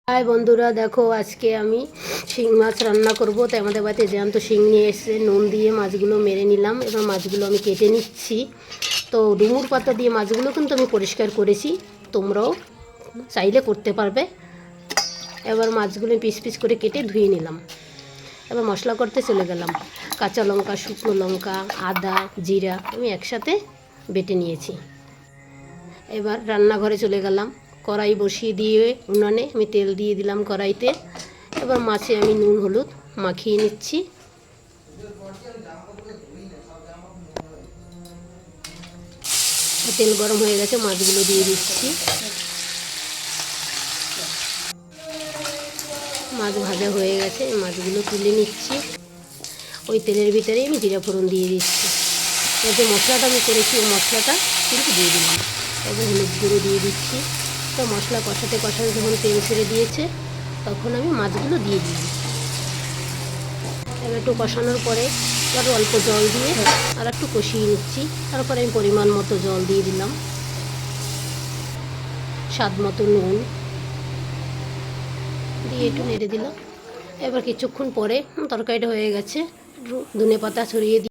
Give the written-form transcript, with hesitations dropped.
High বন্ধুরা, দেখো আজকে আমি শিং মাছ রান্না করব। তাই আমাদের বাড়িতে জ্যান্ত শিং নিয়ে এসে নুন দিয়ে মাছগুলো মেরে নিলাম। এবার মাছগুলো আমি কেটে নিচ্ছি। তো ডুমুর পাতা দিয়ে মাছগুলো কিন্তু আমি পরিষ্কার করেছি, তোমরাও চাইলে করতে পারবে। এবার মাছগুলো পিস পিস করে কেটে ধুয়ে নিলাম। এবার মশলা করতে চলে গেলাম। কাঁচা লঙ্কা, শুকনো লঙ্কা, আদা, জিরা আমি একসাথে বেটে নিয়েছি। এবার রান্নাঘরে চলে গেলাম। কড়াই বসিয়ে দিয়ে উনানে আমি তেল দিয়ে দিলাম কড়াইতে। এবার মাছে আমি নুন হলুদ মাখিয়ে নিচ্ছি। তেল গরম হয়ে গেছে, মাছগুলো দিয়ে দিচ্ছি। মাছ ভাজা হয়ে গেছে, মাছগুলো তুলে নিচ্ছি। ওই তেলের ভিতরে আমি জিরা ফোড়ন দিয়ে দিচ্ছি। যে মশলাটা আমি করেছি ওই মশলাটা কিন্তু দিয়ে দিলাম। এবার হলুদ গুঁড়ো দিয়ে দিচ্ছি। তো মশলা কষাতে কষাতে যখন তেল ছেড়ে দিয়েছে তখন আমি মাছগুলো দিয়ে দিলাম। এবার একটু কষানোর পরে এবার অল্প জল দিয়ে আর একটু কষিয়ে নিচ্ছি। তারপরে আমি পরিমাণ মতো জল দিয়ে দিলাম, স্বাদ মতো নুন দিয়ে একটু নেড়ে দিলাম। এবার কিছুক্ষণ পরে তরকারিটা হয়ে গেছে, ধনেপাতা ছড়িয়ে